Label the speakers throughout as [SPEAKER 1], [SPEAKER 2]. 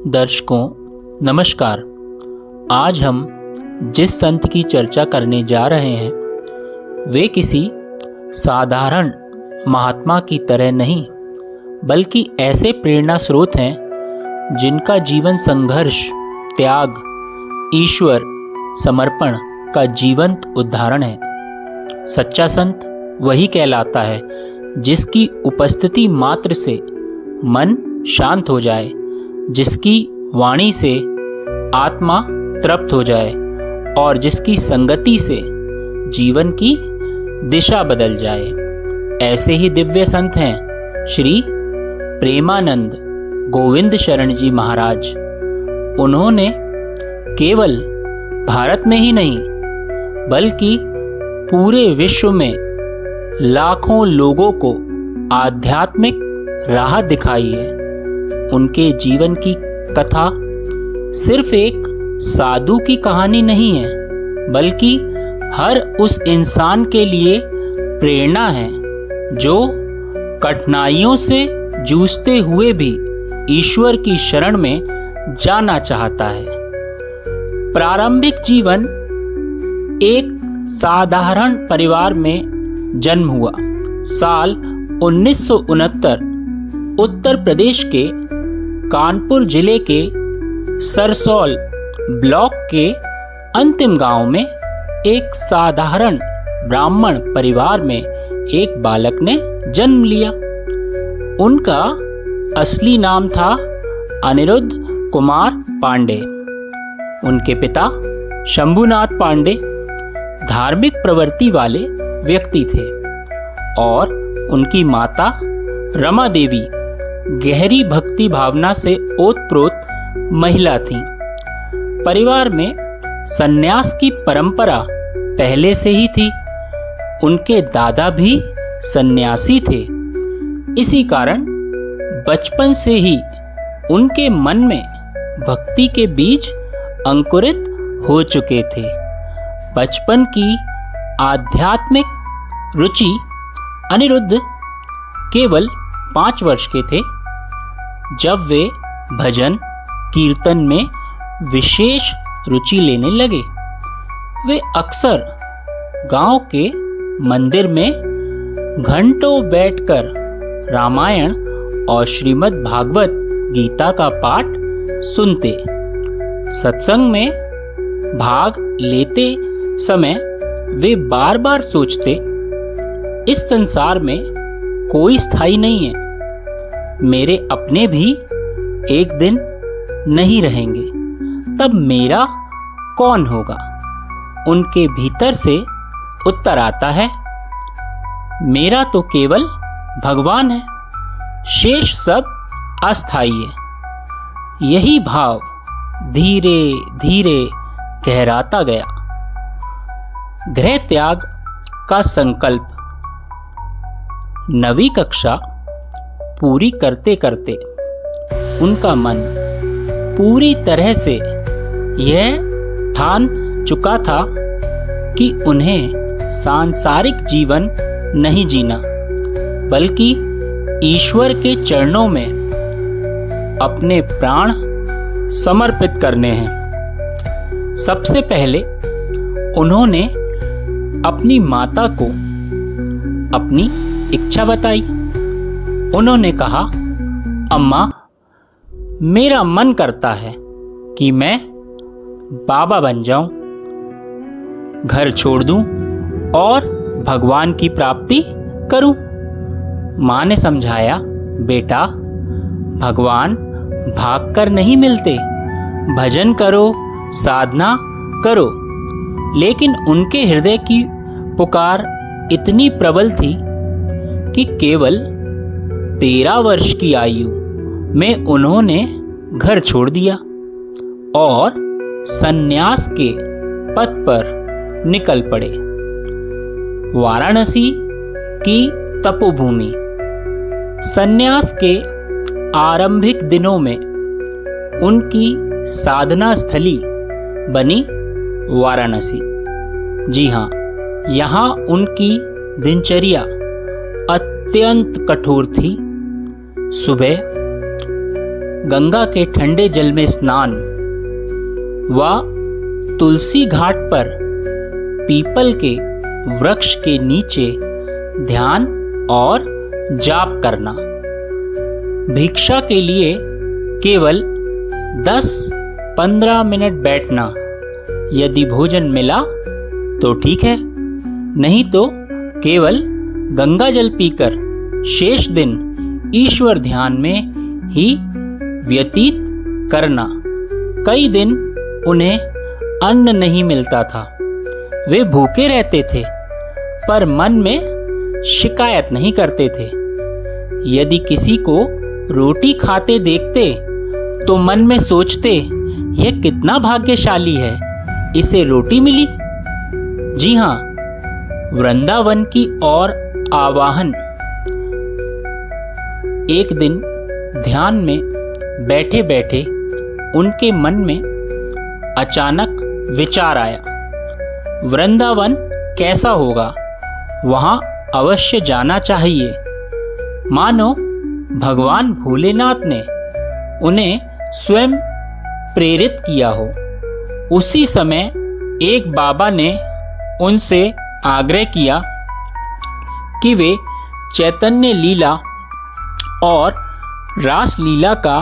[SPEAKER 1] दर्शकों नमस्कार। आज हम जिस संत की चर्चा करने जा रहे हैं वे किसी साधारण महात्मा की तरह नहीं बल्कि ऐसे प्रेरणा स्रोत हैं जिनका जीवन संघर्ष, त्याग, ईश्वर समर्पण का जीवंत उदाहरण है। सच्चा संत वही कहलाता है जिसकी उपस्थिति मात्र से मन शांत हो जाए, जिसकी वाणी से आत्मा तृप्त हो जाए और जिसकी संगति से जीवन की दिशा बदल जाए। ऐसे ही दिव्य संत हैं श्री प्रेमानंद गोविंद शरण जी महाराज। उन्होंने केवल भारत में ही नहीं बल्कि पूरे विश्व में लाखों लोगों को आध्यात्मिक राह दिखाई है। उनके जीवन की कथा सिर्फ एक साधु की कहानी नहीं है बल्कि हर उस इंसान के लिए प्रेरणा है जो कठिनाइयों से जूझते हुए भी ईश्वर की शरण में जाना चाहता है। प्रारंभिक जीवन एक साधारण परिवार में जन्म हुआ। साल 1969 उत्तर प्रदेश के कानपुर जिले के सरसौल ब्लॉक के अंतिम गांव में एक साधारण ब्राह्मण परिवार में एक बालक ने जन्म लिया। उनका असली नाम था अनिरुद्ध कुमार पांडे। उनके पिता शंभुनाथ पांडे धार्मिक प्रवृत्ति वाले व्यक्ति थे और उनकी माता रमा देवी गहरी भक्ति भावना से ओतप्रोत महिला थी। परिवार में सन्यास की परंपरा पहले से ही थी। उनके दादा भी सन्यासी थे। इसी कारण बचपन से ही उनके मन में भक्ति के बीज अंकुरित हो चुके थे। बचपन की आध्यात्मिक रुचि अनिरुद्ध केवल 5 वर्ष के थे जब वे भजन कीर्तन में विशेष रुचि लेने लगे। वे अक्सर गांव के मंदिर में घंटों बैठकर रामायण और श्रीमद् भागवत गीता का पाठ सुनते। सत्संग में भाग लेते समय वे बार बार सोचते, इस संसार में कोई स्थायी नहीं है, मेरे अपने भी एक दिन नहीं रहेंगे, तब मेरा कौन होगा। उनके भीतर से उत्तर आता है, मेरा तो केवल भगवान है, शेष सब अस्थायी है। यही भाव धीरे धीरे गहराता गया। गृह त्याग का संकल्प। नवीं कक्षा पूरी करते करते उनका मन पूरी तरह से यह ठान चुका था कि उन्हें सांसारिक जीवन नहीं जीना बल्कि ईश्वर के चरणों में अपने प्राण समर्पित करने हैं। सबसे पहले उन्होंने अपनी माता को अपनी इच्छा बताई। उन्होंने कहा, अम्मा, मेरा मन करता है कि मैं बाबा बन जाऊं, घर छोड़ दूं और भगवान की प्राप्ति करूं। माँ ने समझाया, बेटा, भगवान भागकर नहीं मिलते, भजन करो, साधना करो। लेकिन उनके हृदय की पुकार इतनी प्रबल थी कि केवल 13 वर्ष की आयु में उन्होंने घर छोड़ दिया और सन्यास के पथ पर निकल पड़े। वाराणसी की तपोभूमि। सन्यास के आरंभिक दिनों में उनकी साधना स्थली बनी वाराणसी। जी हाँ, यहाँ उनकी दिनचर्या अत्यंत कठोर थी। सुबह गंगा के ठंडे जल में स्नान व तुलसी घाट पर पीपल के वृक्ष के नीचे ध्यान और जाप करना। भिक्षा के लिए केवल 10-15 मिनट बैठना। यदि भोजन मिला तो ठीक है, नहीं तो केवल गंगा जल पीकर शेष दिन ईश्वर ध्यान में ही व्यतीत करना। कई दिन उन्हें अन्न नहीं मिलता था। वे भूखे रहते थे पर मन में शिकायत नहीं करते थे। यदि किसी को रोटी खाते देखते तो मन में सोचते, यह कितना भाग्यशाली है, इसे रोटी मिली। जी हाँ, वृंदावन की ओर आवाहन। एक दिन ध्यान में बैठे बैठे उनके मन में अचानक विचार आया, वृंदावन कैसा होगा, वहां अवश्य जाना चाहिए। मानो भगवान भोलेनाथ ने उन्हें स्वयं प्रेरित किया हो। उसी समय एक बाबा ने उनसे आग्रह किया कि वे चैतन्य लीला और रास लीला का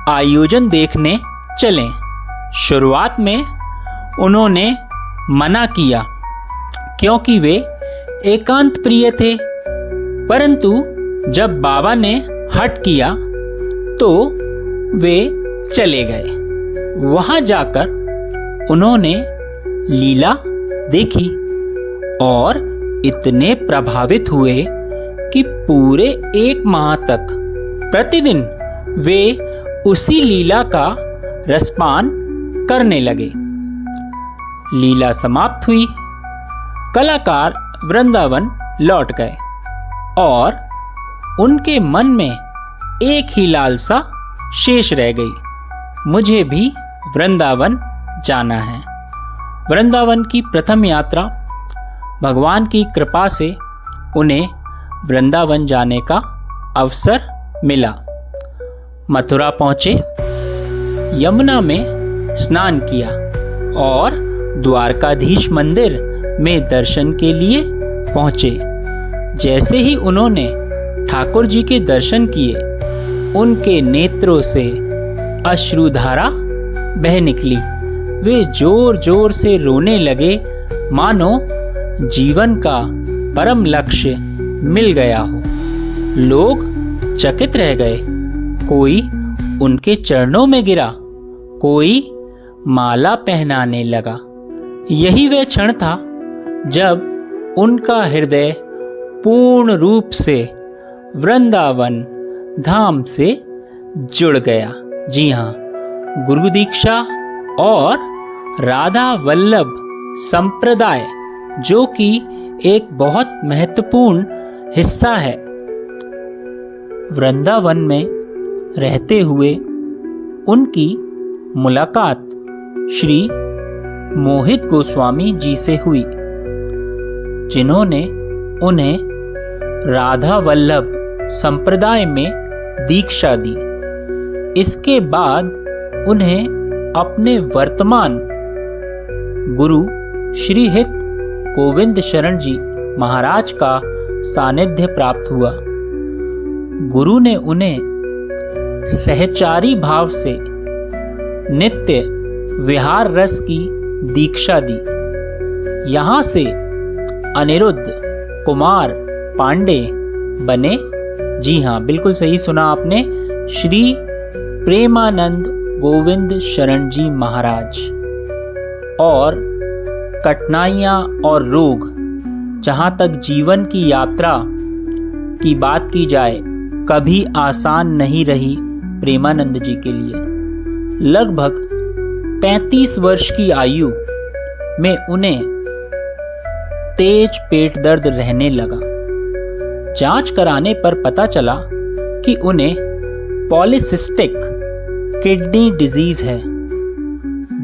[SPEAKER 1] आयोजन देखने चलें। शुरुआत में उन्होंने मना किया क्योंकि वे एकांत प्रिय थे, परंतु जब बाबा ने हठ किया तो वे चले गए। वहां जाकर उन्होंने लीला देखी और इतने प्रभावित हुए कि पूरे 1 माह तक प्रतिदिन वे उसी लीला का रसपान करने लगे। लीला समाप्त हुई। कलाकार वृंदावन लौट गए और उनके मन में एक ही लालसा शेष रह गई, मुझे भी वृंदावन जाना है। वृंदावन की प्रथम यात्रा, भगवान की कृपा से उन्हें वृंदावन जाने का अवसर मिला। मथुरा पहुंचे, यमुना में स्नान किया और द्वारकाधीश मंदिर में दर्शन के लिए पहुंचे। जैसे ही उन्होंने ठाकुर जी के दर्शन किए, उनके नेत्रों से अश्रुधारा बह निकली। वे जोर जोर से रोने लगे, मानो जीवन का परम लक्ष्य मिल गया हो। लोग चकित रह गए। कोई उनके चरणों में गिरा, कोई माला पहनाने लगा। यही वह क्षण था जब उनका हृदय पूर्ण रूप से वृंदावन धाम से जुड़ गया। जी हाँ, गुरु दीक्षा और राधा वल्लभ संप्रदाय, जो कि एक बहुत महत्वपूर्ण हिस्सा है। वृंदावन में रहते हुए उनकी मुलाकात श्री मोहित गोस्वामी जी से हुई, जिन्होंने उन्हें राधा वल्लभ संप्रदाय में दीक्षा दी। इसके बाद उन्हें अपने वर्तमान गुरु श्री हित गोविंद शरण जी महाराज का सानिध्य प्राप्त हुआ। गुरु ने उन्हें सहचारी भाव से नित्य विहार रस की दीक्षा दी। यहाँ से अनिरुद्ध कुमार पांडे बने। जी हाँ, बिल्कुल सही सुना आपने, श्री प्रेमानंद गोविंद शरण जी महाराज। और कठिनाइयाँ और रोग, जहाँ तक जीवन की यात्रा की बात की जाए, कभी आसान नहीं रही प्रेमानंद जी के लिए। लगभग 35 वर्ष की आयु में उन्हें तेज पेट दर्द रहने लगा। जांच कराने पर पता चला कि उन्हें पॉलीसिस्टिक किडनी डिजीज है।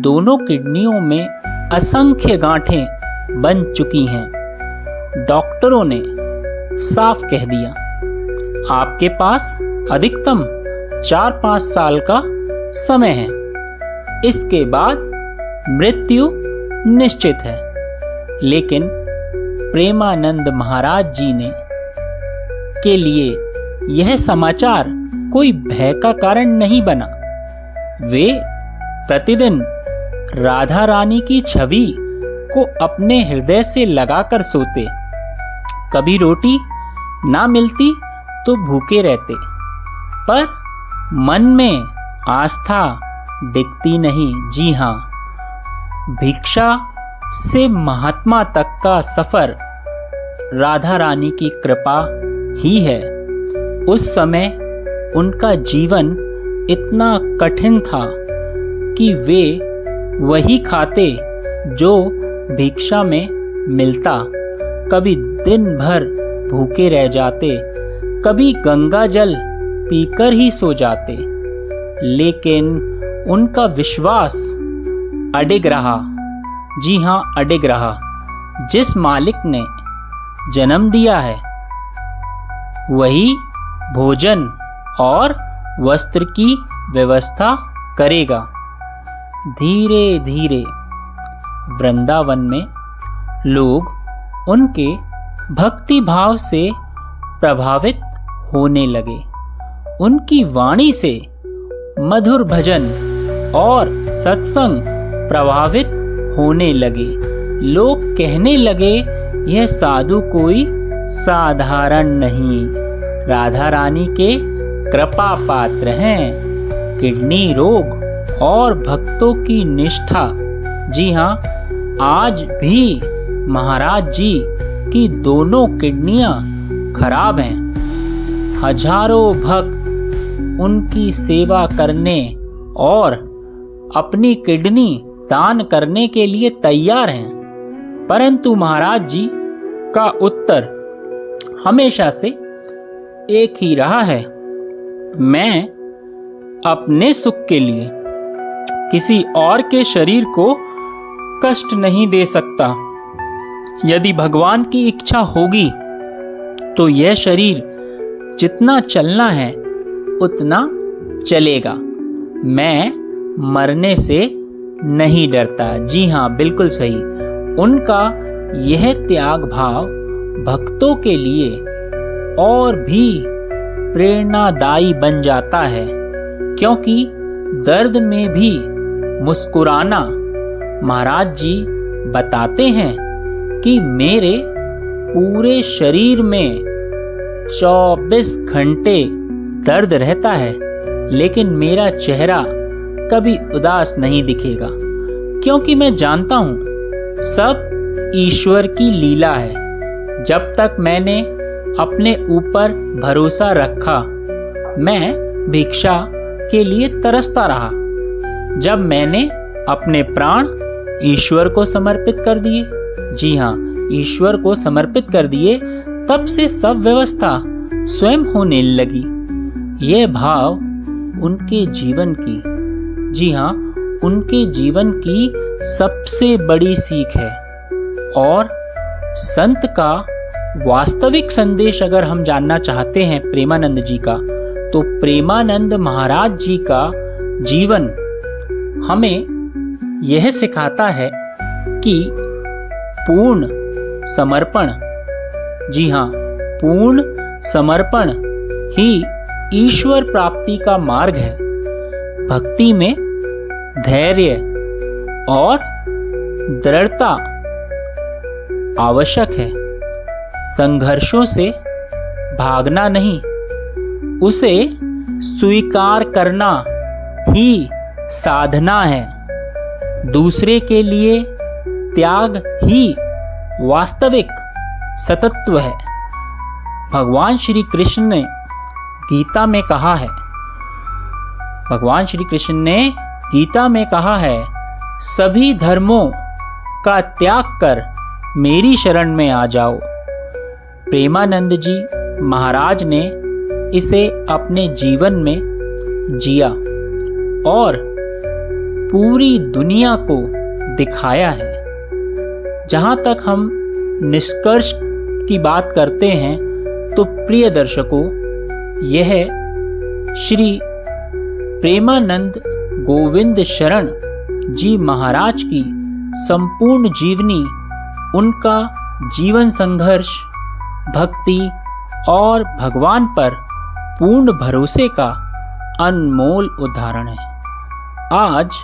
[SPEAKER 1] दोनों किडनियों में असंख्य गांठें बन चुकी हैं। डॉक्टरों ने साफ कह दिया, आपके पास अधिकतम 4-5 साल का समय है। इसके बाद मृत्यु निश्चित है। लेकिन प्रेमानंद महाराज जी ने के लिए यह समाचार कोई भय का कारण नहीं बना। वे प्रतिदिन राधा रानी की छवि को अपने हृदय से लगाकर सोते। कभी रोटी ना मिलती तो भूखे रहते, पर मन में आस्था दिखती नहीं। जी हाँ, भिक्षा से महात्मा तक का सफर राधा रानी की कृपा ही है। उस समय उनका जीवन इतना कठिन था कि वे वही खाते जो भिक्षा में मिलता। कभी दिन भर भूखे रह जाते, कभी गंगा जल पीकर ही सो जाते। लेकिन उनका विश्वास अडिग रहा। जी हाँ, अडिग रहा। जिस मालिक ने जन्म दिया है वही भोजन और वस्त्र की व्यवस्था करेगा। धीरे धीरे वृंदावन में लोग उनके भक्ति भाव से प्रभावित होने लगे। उनकी वाणी से मधुर भजन और सत्संग प्रभावित होने लगे। लोग कहने लगे, यह साधु कोई साधारण नहीं, राधा रानी के कृपा पात्र हैं। किडनी रोग और भक्तों की निष्ठा। जी हाँ, आज भी महाराज जी की दोनों किडनियां खराब हैं। हजारों भक्त उनकी सेवा करने और अपनी किडनी दान करने के लिए तैयार हैं, परंतु महाराज जी का उत्तर हमेशा से एक ही रहा है, मैं अपने सुख के लिए किसी और के शरीर को कष्ट नहीं दे सकता। यदि भगवान की इच्छा होगी तो यह शरीर जितना चलना है उतना चलेगा। मैं मरने से नहीं डरता। जी हाँ, बिल्कुल सही। उनका यह त्याग भाव भक्तों के लिए और भी प्रेरणादायी बन जाता है, क्योंकि दर्द में भी मुस्कुराना। महाराज जी बताते हैं कि मेरे पूरे शरीर में 24 घंटे दर्द रहता है, लेकिन मेरा चेहरा कभी उदास नहीं दिखेगा, क्योंकि मैं जानता हूँ सब ईश्वर की लीला है। जब तक मैंने अपने ऊपर भरोसा रखा, मैं भिक्षा के लिए तरसता रहा। जब मैंने अपने प्राण ईश्वर को समर्पित कर दिए, जी हाँ, ईश्वर को समर्पित कर दिए, तब से सब व्यवस्था स्वयं होने लगी। यह भाव उनके जीवन की, जी हाँ, उनके जीवन की सबसे बड़ी सीख है। और संत का वास्तविक संदेश अगर हम जानना चाहते हैं प्रेमानंद जी का, तो प्रेमानंद महाराज जी का जीवन हमें यह सिखाता है कि पूर्ण समर्पण, जी हाँ, पूर्ण समर्पण ही ईश्वर प्राप्ति का मार्ग है। भक्ति में धैर्य और दृढ़ता आवश्यक है। संघर्षों से भागना नहीं, उसे स्वीकार करना ही साधना है। दूसरे के लिए त्याग ही वास्तविक सतत्व है। भगवान श्री कृष्ण ने गीता में कहा है, भगवान श्री कृष्ण ने गीता में कहा है, सभी धर्मों का त्याग कर मेरी शरण में आ जाओ। प्रेमानंद जी महाराज ने इसे अपने जीवन में जिया और पूरी दुनिया को दिखाया है। जहाँ तक हम निष्कर्ष की बात करते हैं, तो प्रिय दर्शकों, यह श्री प्रेमानंद गोविंद शरण जी महाराज की संपूर्ण जीवनी उनका जीवन संघर्ष, भक्ति और भगवान पर पूर्ण भरोसे का अनमोल उदाहरण है। आज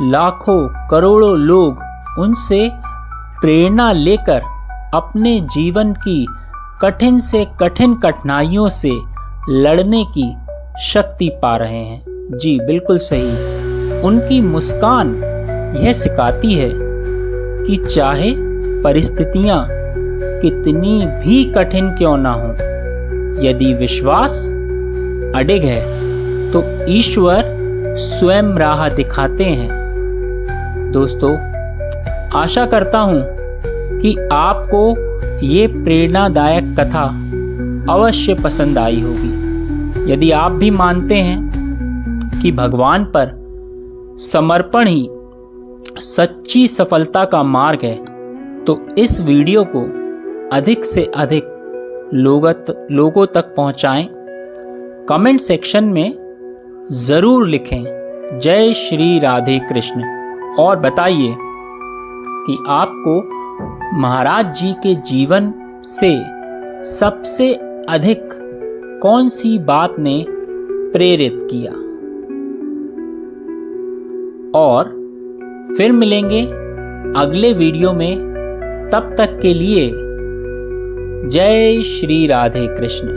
[SPEAKER 1] लाखों करोड़ों लोग उनसे प्रेरणा लेकर अपने जीवन की कठिन से कठिन कठिनाइयों से लड़ने की शक्ति पा रहे हैं। जी बिल्कुल सही। उनकी मुस्कान यह सिखाती है कि चाहे परिस्थितियां कितनी भी कठिन क्यों ना हो, यदि विश्वास अडिग है तो ईश्वर स्वयं राह दिखाते हैं। दोस्तों, आशा करता हूं कि आपको ये प्रेरणादायक कथा अवश्य पसंद आई होगी। यदि आप भी मानते हैं कि भगवान पर समर्पण ही सच्ची सफलता का मार्ग है, तो इस वीडियो को अधिक से अधिक लोगों तक पहुंचाएं। कमेंट सेक्शन में ज़रूर लिखें जय श्री राधे कृष्ण और बताइए कि आपको महाराज जी के जीवन से सबसे अधिक कौन सी बात ने प्रेरित किया। और फिर मिलेंगे अगले वीडियो में। तब तक के लिए जय श्री राधे कृष्ण।